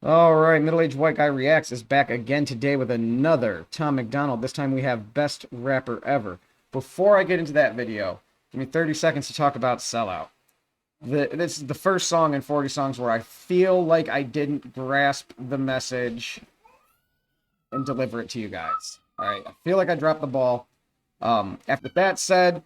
All right, middle-aged white guy reacts is back again today with another Tom MacDonald. This time we have best rapper ever. Before I get into that video, give me 30 seconds to talk about Sellout. This is the first song in 40 songs where I feel like I didn't grasp the message and deliver it to you guys. All right, I feel like I dropped the ball. After that said,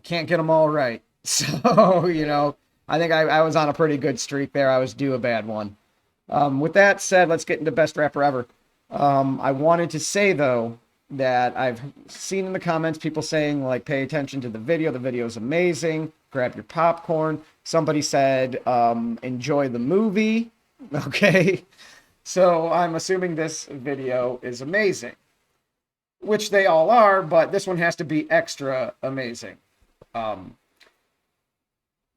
can't get them all right. So, I think I was on a pretty good streak there. I was due a bad one. With that said, let's get into best rapper ever. I wanted to say, though, that I've seen in the comments people saying, like, pay attention to the video. The video is amazing. Grab your popcorn. Somebody said, enjoy the movie. Okay. So I'm assuming this video is amazing, which they all are, but this one has to be extra amazing.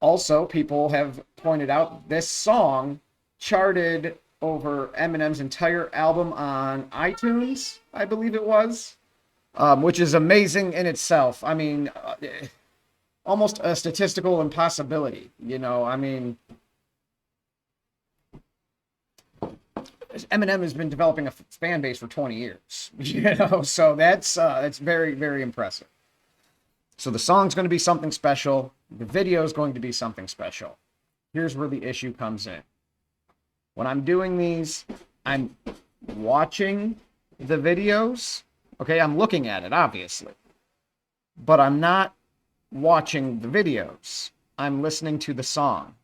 Also, people have pointed out this song charted over Eminem's entire album on iTunes, I believe it was, which is amazing in itself. I mean, almost a statistical impossibility, I mean, Eminem has been developing a fan base for 20 years, so that's very, very impressive. So the song's going to be something special. The video is going to be something special. Here's where the issue comes in. When I'm doing these, I'm watching the videos. Okay, I'm looking at it, obviously. But I'm not watching the videos. I'm listening to the song.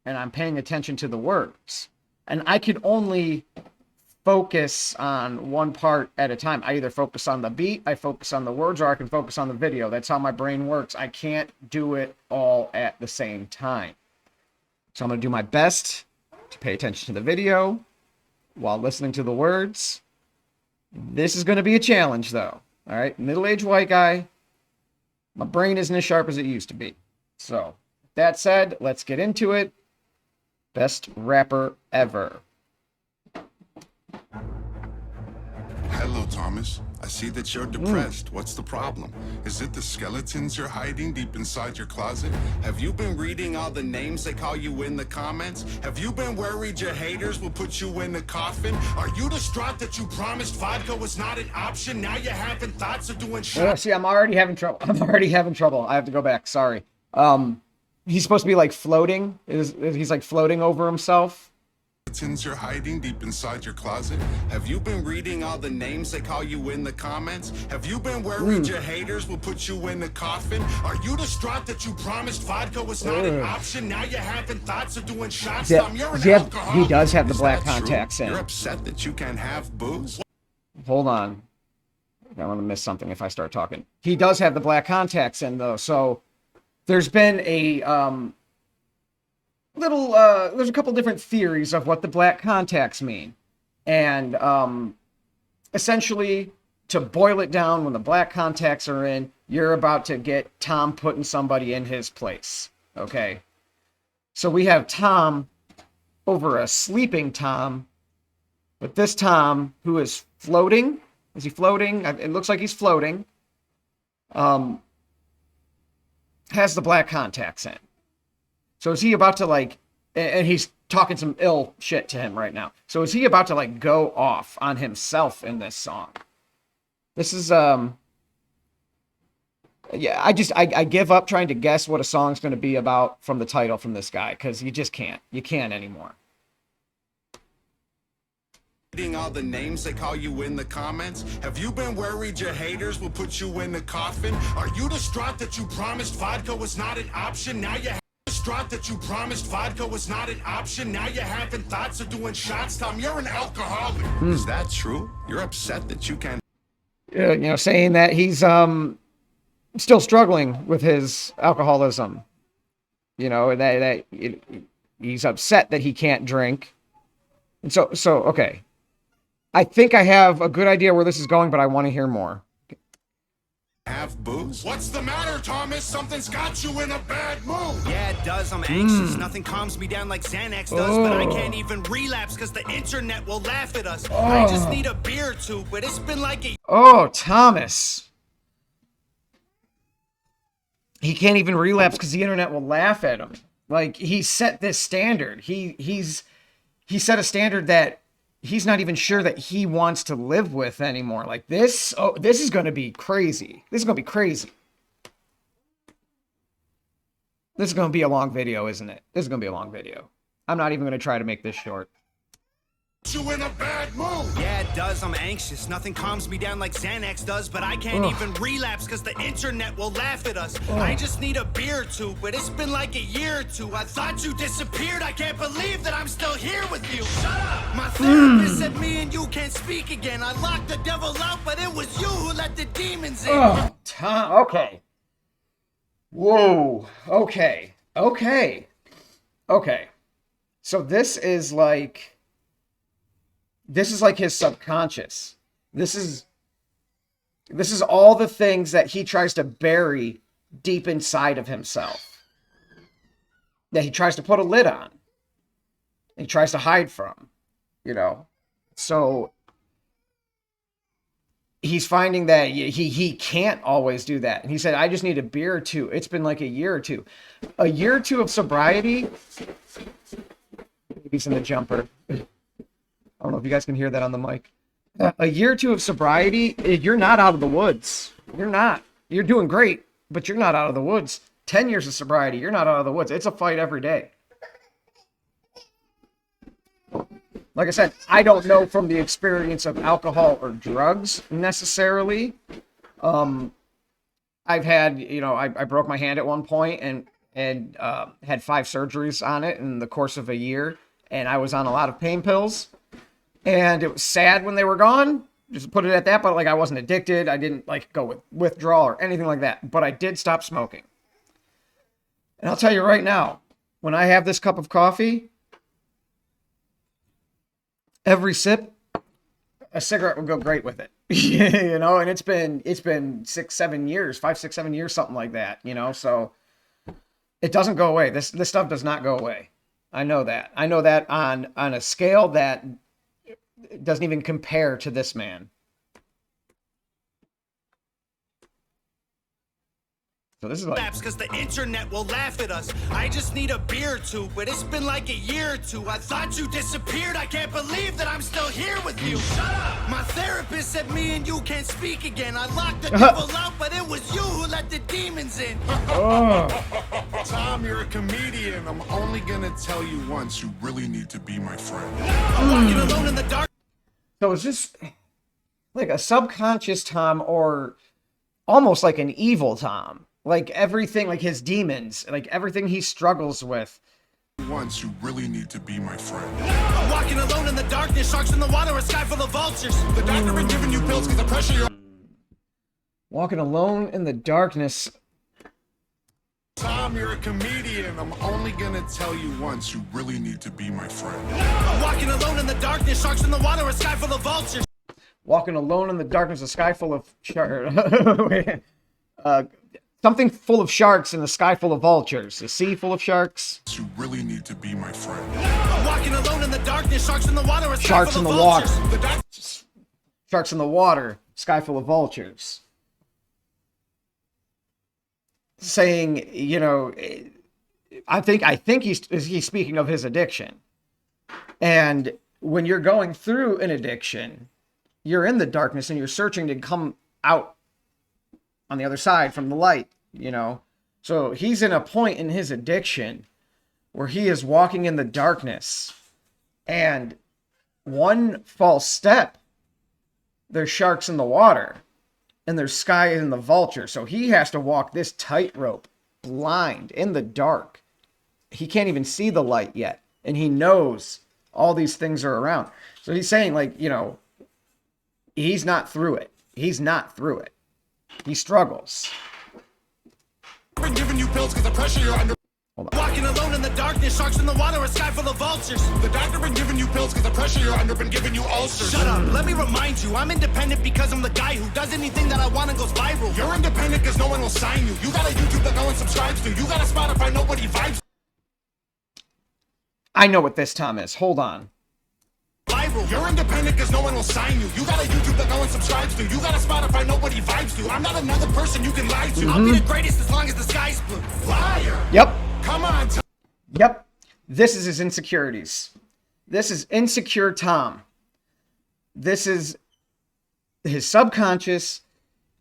And I'm paying attention to the words. And I can only focus on one part at a time. I either focus on the beat, I focus on the words, or I can focus on the video. That's how my brain works. I can't do it all at the same time. So I'm going to do my best to pay attention to the video while listening to the words. This is going to be a challenge, though. All right, middle-aged white guy. My brain isn't as sharp as it used to be. So, that said, let's get into it. Best rapper ever. Hello, Thomas. I see that you're depressed. What's the problem? Is it the skeletons you're hiding deep inside your closet? Have you been reading all the names they call you in the comments? Have you been worried your haters will put you in the coffin? Are you distraught that you promised vodka was not an option? Now you're having thoughts of doing See, I'm already having trouble. I have to go back. Sorry. He's supposed to be like floating. He's like floating over himself. You're hiding deep inside your closet. Have you been reading all the names they call you in the comments? Have you been worried your haters will put you in the coffin? Are you distraught that you promised vodka was not an option? Now you're having thoughts of doing shots. You're an alcoholic. He does have the Is black that contacts true? in. You're upset that you can't have booze? Hold on. I want to miss something if I start talking. He does have the black contacts in, though. So there's been a there's a couple different theories of what the black contacts mean. And essentially, to boil it down, when the black contacts are in, you're about to get Tom putting somebody in his place. Okay? So we have Tom over a sleeping Tom, but this Tom who is floating. Is he floating? It looks like he's floating. Has the black contacts in. So is he about to, like, and he's talking some ill shit to him right now. So is he about to, like, go off on himself in this song? This is, yeah, I give up trying to guess what a song's going to be about from the title from this guy, because you just can't. You can't anymore. Reading all the names they call you in the comments? Have you been worried your haters will put you in the coffin? Are you distraught that you promised vodka was not an option? Now you're distraught that you promised vodka was not an option. Now you're having thoughts of doing shots. Tom, you're an alcoholic. Is that true? You're upset that you can't. Saying that he's still struggling with his alcoholism. That he's upset that he can't drink. And so okay. I think I have a good idea where this is going, but I want to hear more. Have booze? What's the matter, Thomas? Something's got you in a bad mood. Yeah, it does. I'm anxious. Nothing calms me down like Xanax does, but I can't even relapse because the internet will laugh at us. I just need a beer or two, but it's been like a... Oh, Thomas. He can't even relapse because the internet will laugh at him. Like, he set this standard. He set a standard that he's not even sure that he wants to live with anymore. Like, this is going to be crazy. This is going to be crazy. This is going to be a long video, isn't it? This is going to be a long video. I'm not even going to try to make this short. You in a bad mood. Yeah, it does. I'm anxious. Nothing calms me down like Xanax does, but I can't even relapse because the internet will laugh at us. I just need a beer or two, but it's been like a year or two. I thought you disappeared. I can't believe that I'm still here with you. Shut up! My therapist said me and you can't speak again. I locked the devil out, but it was you who let the demons in. Oh, Tom. Okay. Whoa. Okay. Okay. Okay. So this is like his subconscious. This is all the things that he tries to bury deep inside of himself, that he tries to put a lid on, he tries to hide from, you know. So he's finding that he can't always do that. And he said, I just need a beer or two. It's been like a year or two. A year or two of sobriety. He's in the jumper. I don't know if you guys can hear that on the mic. A year or two of sobriety, you're not out of the woods. You're not. You're doing great, but you're not out of the woods. 10 years of sobriety, you're not out of the woods. It's a fight every day. Like I said, I don't know from the experience of alcohol or drugs necessarily. I've had, you know, I broke my hand at one point and had 5 surgeries on it in the course of a year. And I was on a lot of pain pills. And it was sad when they were gone. Just put it at that. But like, I wasn't addicted. I didn't like go with withdrawal or anything like that. But I did stop smoking. And I'll tell you right now, when I have this cup of coffee, every sip, a cigarette would go great with it. You know, and it's been 6, 7 years, 5, 6, 7 years, something like that, you know, so it doesn't go away. This stuff does not go away. I know that. I know that on a scale that doesn't even compare to this man. So this is like, because the internet will laugh at us. I just need a beer or two, but it's been like a year or two. I thought you disappeared. I can't believe that I'm still here with you. Shut up! My therapist said me and you can't speak again. I locked the devil out, but it was you who let the demons in. Tom, you're a comedian. I'm only gonna tell you once. You really need to be my friend. I'm walking alone in the dark. So it's just like a subconscious Tom, or almost like an evil Tom. Like everything, like his demons, like everything he struggles with. Once, you really need to be my friend. I'm walking alone in the darkness, sharks in the water, a sky full of vultures. The doctor ain't giving you pills because the pressure you're... Walking alone in the darkness. Tom, you're a comedian. I'm only gonna tell you once. You really need to be my friend. I'm walking alone in the darkness, sharks in the water, a sky full of vultures. Walking alone in the darkness, a sky full of something full of sharks in a sky full of vultures. A sea full of sharks. You really need to be my friend. I'm walking alone in the darkness, sharks in the water, a sky Sharks full in of the water. vultures. Sharks in the water, sky full of vultures. Saying, you know, I think he's speaking of his addiction. And when you're going through an addiction, you're in the darkness and you're searching to come out on the other side from the light, you know. So he's in a point in his addiction where he is walking in the darkness, and one false step, there's sharks in the water and there's sky in the vulture. So he has to walk this tightrope blind in the dark. He can't even see the light yet, and he knows all these things are around. So he's saying, like, you know, he's not through it. He's not through it. He struggles. Been giving you pills because the pressure you're under. Hold on. Walking alone in the darkness, sharks in the water, a sky full of vultures. The doctor been giving you pills because the pressure you're under. Been giving you ulcers. Shut up, let me remind you, I'm independent because I'm the guy who does anything that I want and goes viral. You're independent because no one will sign you. You got a YouTube that no one subscribes to. You got a Spotify nobody vibes. I know what this Tom is. Hold on. Viral. You're independent because no one will sign you. You got a YouTube that no one subscribes to. You got a Spotify nobody vibes to. I'm not another person you can lie to. I'll be the greatest as long as the sky's blue. Liar. Yep. Come on, Yep. This is his insecurities. This is insecure Tom. This is his subconscious,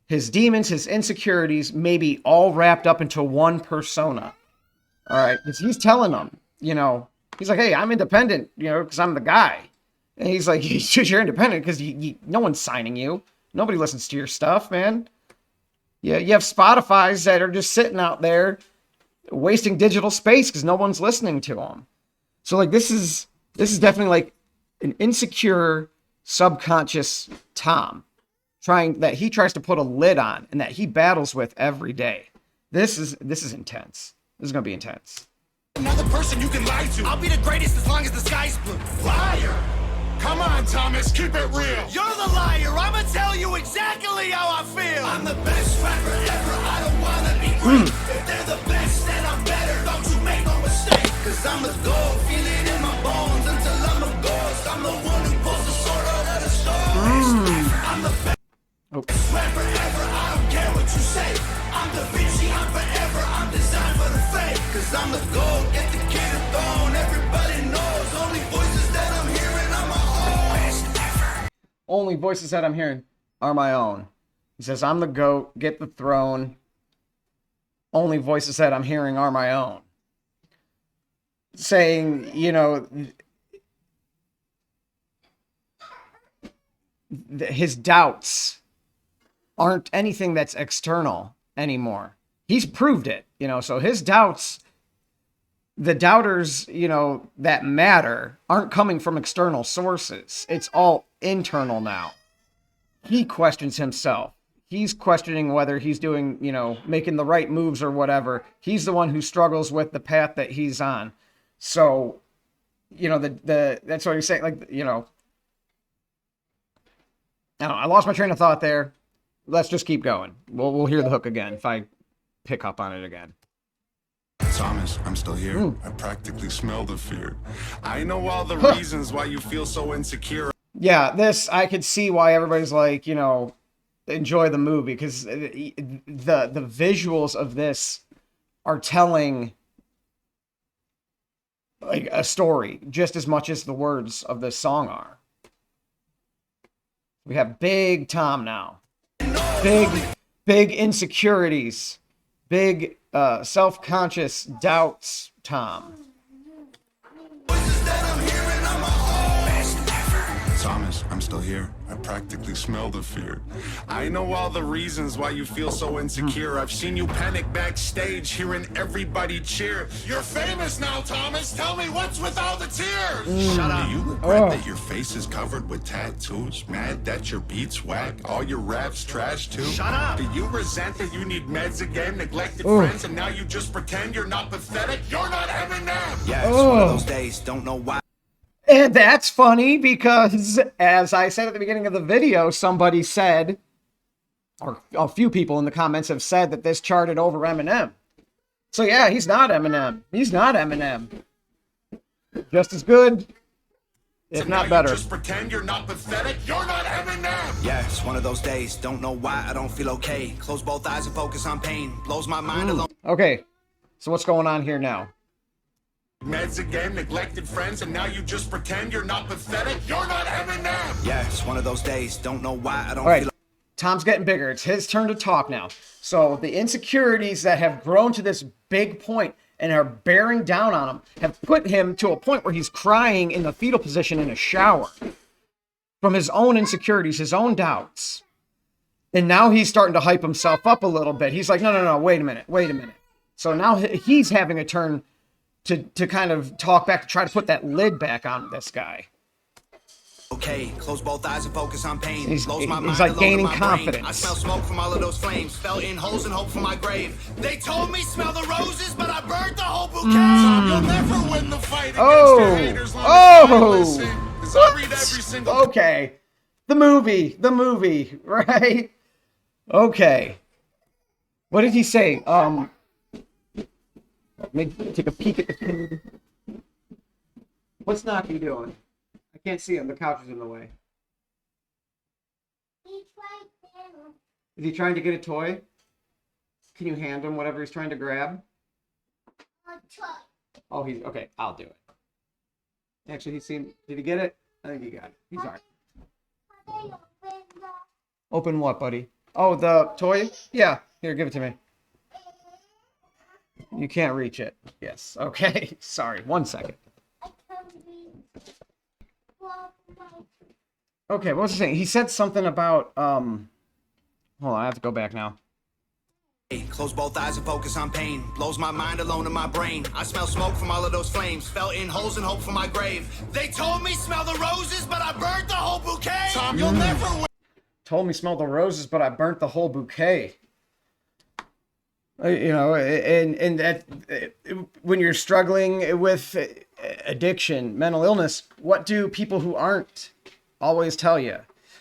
his demons, his insecurities, maybe all wrapped up into one persona. All right. Because he's telling them, you know, he's like, hey, I'm independent, you know, because I'm the guy. And he's like, you're independent because no one's signing you. Nobody listens to your stuff, man. Yeah, you have Spotify's that are just sitting out there wasting digital space because no one's listening to them. So like this is definitely like an insecure subconscious Tom that he tries to put a lid on and that he battles with every day. This is intense. This is gonna be intense. Another person you can lie to. I'll be the greatest as long as the sky's blue. Liar! Come on, Thomas, keep it real. You're the liar. I'ma tell you exactly how I feel. I'm the best rapper ever. I don't wanna be great. If they're the best, then I'm better. Don't you make no mistake. Cause I'm the gold. Feel it in my bones until I'm a ghost. I'm the one who pulls the sword out of the stone. I'm the best rapper ever. I don't care what you say. I'm Da Vinci. I'm forever. I'm designed for the fake. Cause I'm the gold. Get the kid a bone. Everybody knows. Only voices that I'm hearing are my own. Best ever. Only voices that I'm hearing are my own. He says, I'm the GOAT, get the throne. Only voices that I'm hearing are my own. Saying, you know, his doubts aren't anything that's external anymore. He's proved it, you know, so his doubts, the doubters, you know, that matter aren't coming from external sources. It's all internal now. He questions himself. He's questioning whether he's doing, you know, making the right moves or whatever. He's the one who struggles with the path that he's on. So, you know, that's what he's saying. Like, you know, I don't know, I lost my train of thought there. Let's just keep going. We'll hear the hook again if I pick up on it again. Thomas, I'm still here. I practically smell the fear. I know all the reasons why you feel so insecure. Yeah, this, I could see why everybody's like, you know, enjoy the movie, because the visuals of this are telling like a story just as much as the words of this song are. We have big Tom now. Big insecurities. Big self-conscious doubts Tom. Thomas, I'm still here. I practically smell the fear. I know all the reasons why you feel so insecure. I've seen you panic backstage, hearing everybody cheer. You're famous now, Thomas. Tell me what's with all the tears. Shut up. Do you regret that your face is covered with tattoos? Mad that your beats whack? All your raps trash too? Shut up. Do you resent that you need meds again? Neglected friends, and now you just pretend you're not pathetic? You're not Eminem. Yeah, it's one of those days. Don't know why. And that's funny because, as I said at the beginning of the video, somebody said, or a few people in the comments have said that this charted over Eminem. So yeah, he's not Eminem. He's not Eminem. Just as good, if not better. You just pretend you're not pathetic. You're not Eminem. Yeah, it's one of those days. Don't know why I don't feel okay. Close both eyes and focus on pain. Blows my mind alone. Okay, so what's going on here now? Meds again, neglected friends, and now you just pretend you're not pathetic. You're not Eminem. Yeah, it's one of those days. Don't know why I don't All right, feel. Tom's getting bigger. It's his turn to talk now. So the insecurities that have grown to this big point and are bearing down on him have put him to a point where he's crying in the fetal position in a shower from his own insecurities, his own doubts. And now he's starting to hype himself up a little bit. He's like, no, wait a minute. So now he's having a turn to kind of talk back, to try to put that lid back on this guy. Okay, close both eyes and focus on pain. He's Blows my like mind alone gaining in my brain. confidence. I smell smoke from all of those flames. Fell in holes and hope for my grave. They told me smell the roses, but I burned the whole bouquet. You'll never win the fight against your haters. Long as I listen, 'cause I read every single. Okay. The movie, right? Okay. What did he say? Let me take a peek at the food. What's Naki doing? I can't see him. The couch is in the way. Is he trying to get a toy? Can you hand him whatever he's trying to grab? Oh, he's okay. I'll do it. Actually, did he get it? I think he got it. He's all right. Open what, buddy? Oh, the toy? Yeah. Here, give it to me. You can't reach it. Yes. Okay. Sorry. 1 second. Okay, what was he saying? He said something about hold on, I have to go back now. Close both eyes and focus on pain. Blows my mind alone in my brain. I smell smoke from all of those flames. Fell in holes and hope for my grave. They told me smell the roses, but I burnt the whole bouquet. Tom, you'll never win. Told me smell the roses, but I burnt the whole bouquet. You know, and that when you're struggling with addiction, mental illness, what do people who aren't always tell you?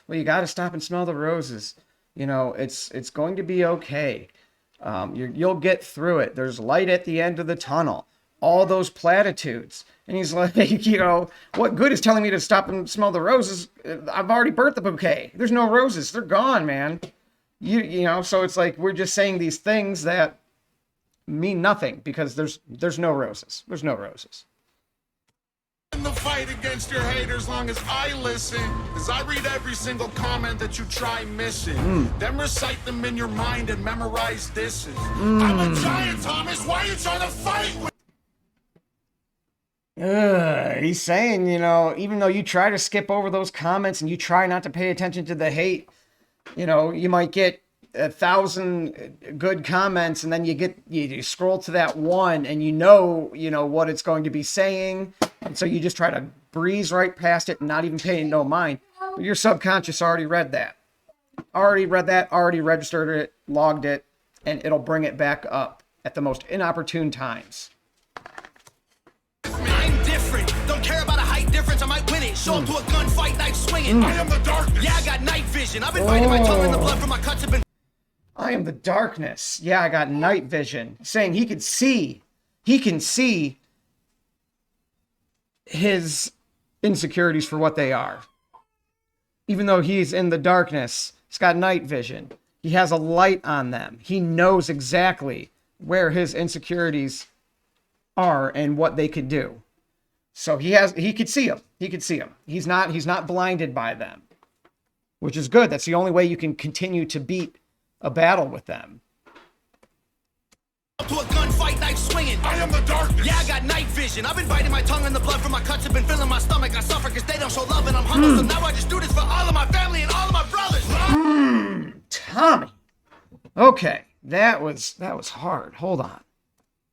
Well, you got to stop and smell the roses. You know, it's going to be okay. You'll get through it. There's light at the end of the tunnel. All those platitudes. And he's like, you know, what good is telling me to stop and smell the roses? I've already burnt the bouquet. There's no roses. They're gone, man. You know, so it's like we're just saying these things that mean nothing because there's no roses. There's no roses. In the fight against your haters, long as I listen, as I read every single comment that you try missing, then recite them in your mind and memorize disses. I'm a giant, Thomas. Why are you trying to fight with? He's saying, you know, even though you try to skip over those comments and you try not to pay attention to the hate, you know, you might get 1,000 good comments and then you scroll to that one and you know what it's going to be saying. And so you just try to breeze right past it and not even pay no mind. But your subconscious already read that. Already registered it, logged it, and it'll bring it back up at the most inopportune times. I'm different. Don't care about a height difference. I might win it. Show up to a gunfight, knife swinging. I am the darkness. Yeah, I got night vision. I've been biting my tongue and the blood from my cuts have been. I am the darkness. Yeah, I got night vision. Saying he can see his insecurities for what they are. Even though he's in the darkness, he's got night vision. He has a light on them. He knows exactly where his insecurities are and what they could do. So he could see them. He could see them. He's not blinded by them, which is good. That's the only way you can continue to beat a battle with them. To a gunfight, knife swinging. I am the darkness. Yeah, I got night vision. I've been biting my tongue and the blood from my cuts have been filling my stomach. I suffer because they don't show love and I'm humble. So now I just do this for all of my family and all of my brothers. Tommy. Okay, that was hard. Hold on.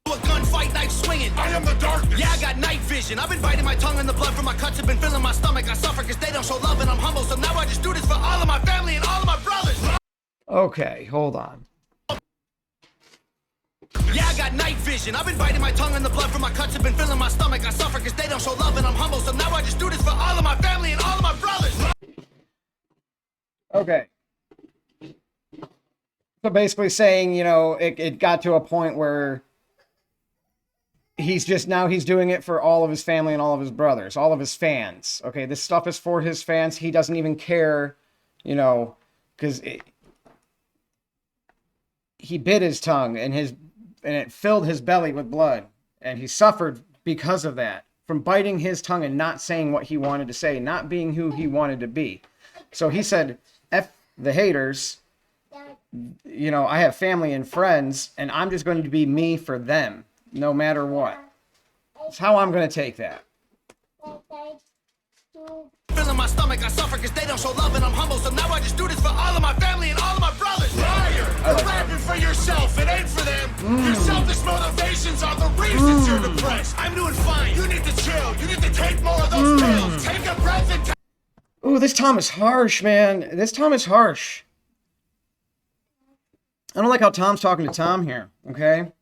To a gunfight, knife swinging. I am the darkness. Yeah, I got night vision. I've been biting my tongue and the blood from my cuts have been filling my stomach. I suffer because they don't show love and I'm humble. So now I just do this for all of my family and all of my brothers. Okay, hold on. Yeah, I got night vision. I've been biting my tongue and the blood from my cuts have been filling my stomach. I suffer because they don't show love and I'm humble. So now I just do this for all of my family and all of my brothers. Okay. So basically saying, you know, it got to a point where he's doing it for all of his family and all of his brothers, all of his fans. Okay, this stuff is for his fans. He doesn't even care, you know, because he bit his tongue and it filled his belly with blood. And he suffered because of that, from biting his tongue and not saying what he wanted to say, not being who he wanted to be. So he said, F the haters, you know, I have family and friends, and I'm just going to be me for them, no matter what. That's how I'm going to take that. Filling my stomach, I suffer because they don't show love and I'm humble. So now I just do this for all of my family and all of my brothers. Liar! You're rapping for yourself. It ain't for them. Your selfish motivations are the reasons you're depressed. I'm doing fine. You need to chill. You need to take more of those pills. Take a breath and Ooh, this Tom is harsh, man. This Tom is harsh. I don't like how Tom's talking to Tom here, okay?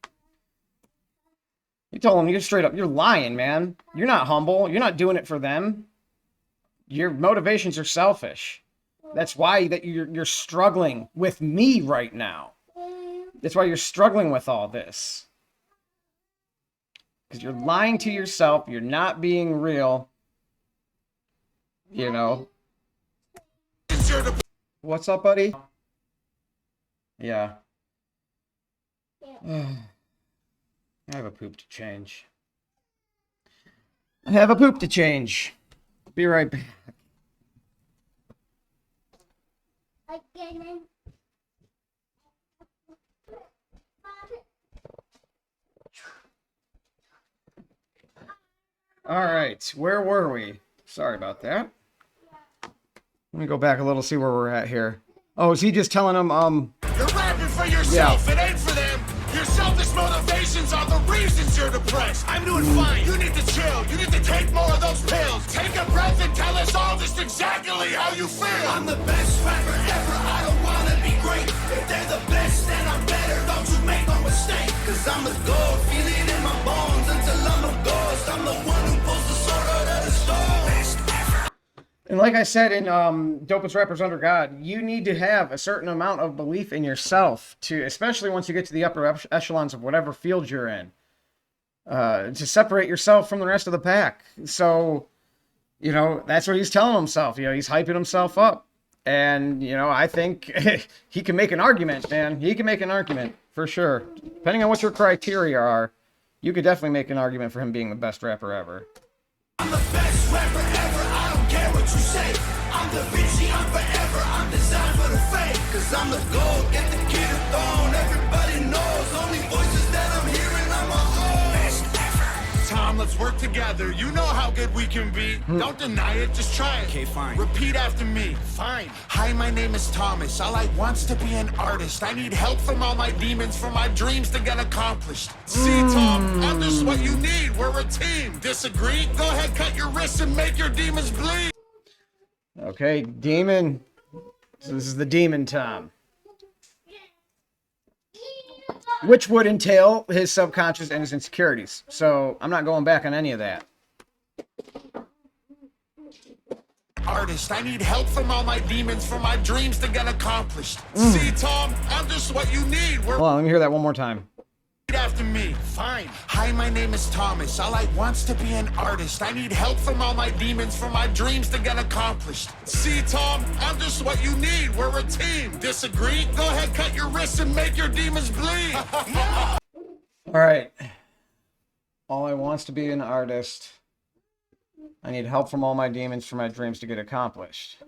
You told him, you're straight up, you're lying, man. You're not humble. You're not doing it for them. Your motivations are selfish. That's why that you're struggling with me right now. That's why you're struggling with all this. Because you're lying to yourself. You're not being real. You know. What's up, buddy? Yeah. I have a poop to change. I have a poop to change. Be right back. All right, where were we? Sorry about that. Let me go back a little, see where we're at here. Oh, is he just telling him, You're rapping for yourself, it ain't for them. Your selfish motivations are the reasons you're depressed. I'm doing fine. You need to chill. You need to take more of those pills. Take a breath and tell us all just exactly how you feel. I'm the best rapper ever. I don't wanna be great. If they're the best, then I'm better. Don't you make no mistake. Cause I'm the gold. Feel it in my bones until I'm a ghost. I'm the one who pulls the sword out of the stone. Best ever. and like I said in Dopest Rappers Under God, you need to have a certain amount of belief in yourself to, especially once you get to the upper echelons of whatever field you're in, to separate yourself from the rest of the pack. So, you know, that's what he's telling himself. You know, he's hyping himself up. And, you know, I think he can make an argument, man. He can make an argument, for sure. Depending on what your criteria are, you could definitely make an argument for him being the best rapper ever. I'm the best rapper ever, I don't care what you say. I'm Da Vinci, I'm forever, I'm designed for the fame. Cause I'm the gold, get the kid a throne. Everybody knows, only voices that I'm hearing, I'm a own. Best ever. Tom, let's work together. You know how good we can be. Don't deny it, just try it. Okay, fine. Repeat after me. Fine. Hi, my name is Thomas. All I want's to be an artist. I need help from all my demons for my dreams to get accomplished. See, Tom, I'm just what you need. We're a team. Disagree? Go ahead, cut your wrists and make your demons bleed. Okay, demon. So this is the demon Tom. Which would entail his subconscious and his insecurities. So I'm not going back on any of that. Artist, I need help from all my demons for my dreams to get accomplished. See, Tom, I'm just what you need. We're Hold on, let me hear that one more time. after me. Fine. Hi, my name is Thomas. All I want's to be an artist. I need help from all my demons for my dreams to get accomplished. See, Tom, I'm just what you need. We're a team. Disagree? Go ahead, cut your wrists and make your demons bleed. All right. All I want's to be an artist. I need help from all my demons for my dreams to get accomplished.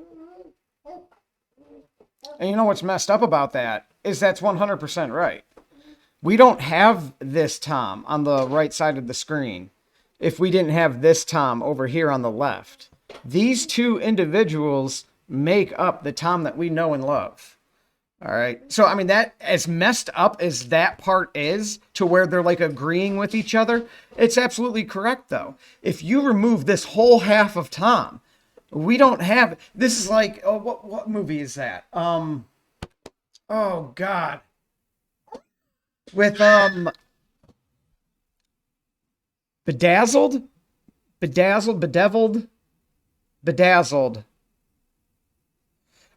And you know what's messed up about that is that's 100% right. We don't have this Tom on the right side of the screen if we didn't have this Tom over here on the left. These two individuals make up the Tom that we know and love. All right. So, I mean, that as messed up as that part is to where they're like agreeing with each other, it's absolutely correct, though. If you remove this whole half of Tom, we don't have, this is like, oh, what movie is that? Oh, God. With, Bedazzled,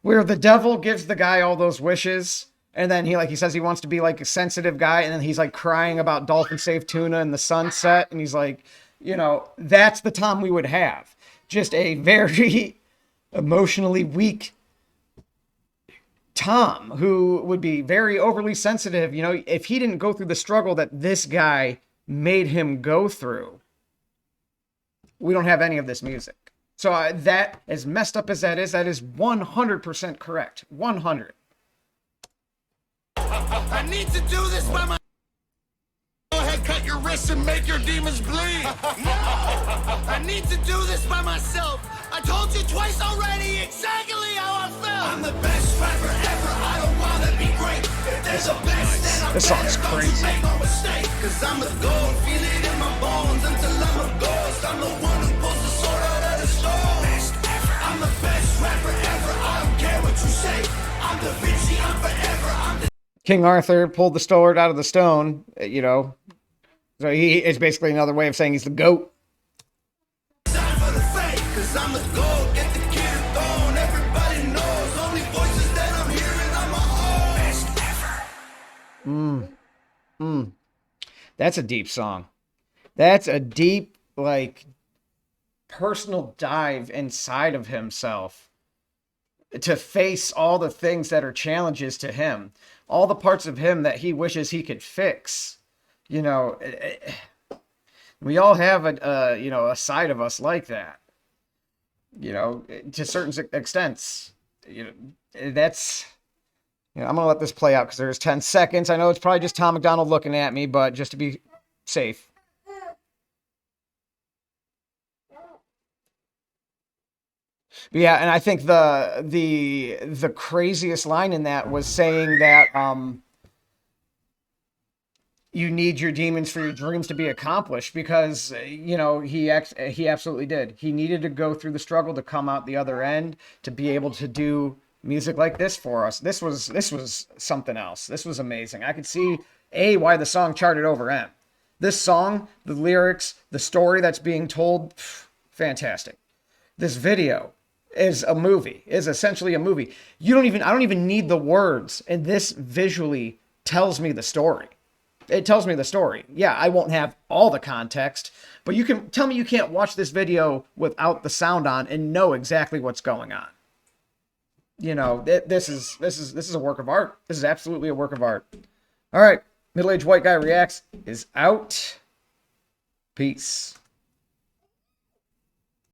where the devil gives the guy all those wishes, and then he says he wants to be like a sensitive guy, and then he's like crying about dolphin safe tuna and the sunset, and he's like, you know, that's the Tom we would have. Just a very emotionally weak Tom who would be very overly sensitive. You know, if he didn't go through the struggle that this guy made him go through, we don't have any of this music. So that, as messed up as that is 100% correct. 100. I need to do this by my. Go ahead, cut your wrists and make your demons bleed. I need to do this by myself. I told you twice already exactly how I felt. I'm the best rapper ever. I don't wanna be great. If there's a best, then I'm This song's better. crazy. Don't you make no mistake. Cause I'm the gold. Feel it in my bones until I'm a ghost. I'm the one who pulls the sword out of the stone. Best ever. I'm the best rapper ever. I don't care what you say. I'm Da Vinci. I'm forever. I'm the King Arthur pulled the sword out of the stone, you know. So he is basically another way of saying he's the GOAT. design for the fame. Cause I'm the gold. Get the kid a throne. Everybody knows. Only voices that I'm hearing, I'm a own. Best ever. That's a deep song. That's a deep, like, personal dive inside of himself to face all the things that are challenges to him, all the parts of him that he wishes he could fix. You know, We all have a side of us like that, to certain extents. That's, I'm going to let this play out because there's 10 seconds. I know it's probably just Tom MacDonald looking at me, but just to be safe. But yeah, and I think the craziest line in that was saying that you need your demons for your dreams to be accomplished, because he absolutely did. He needed to go through the struggle to come out the other end to be able to do music like this for us. This was something else. This was amazing. I could see why the song charted over M. This song, the lyrics, the story that's being told, fantastic. This video is a movie, is essentially a movie. I don't even need the words, and this visually tells me the story. It tells me the story. Yeah, I won't have all the context, but you can tell me you can't watch this video without the sound on and know exactly what's going on. This is a work of art. This is absolutely a work of art. All right, middle-aged white guy reacts is out. Peace.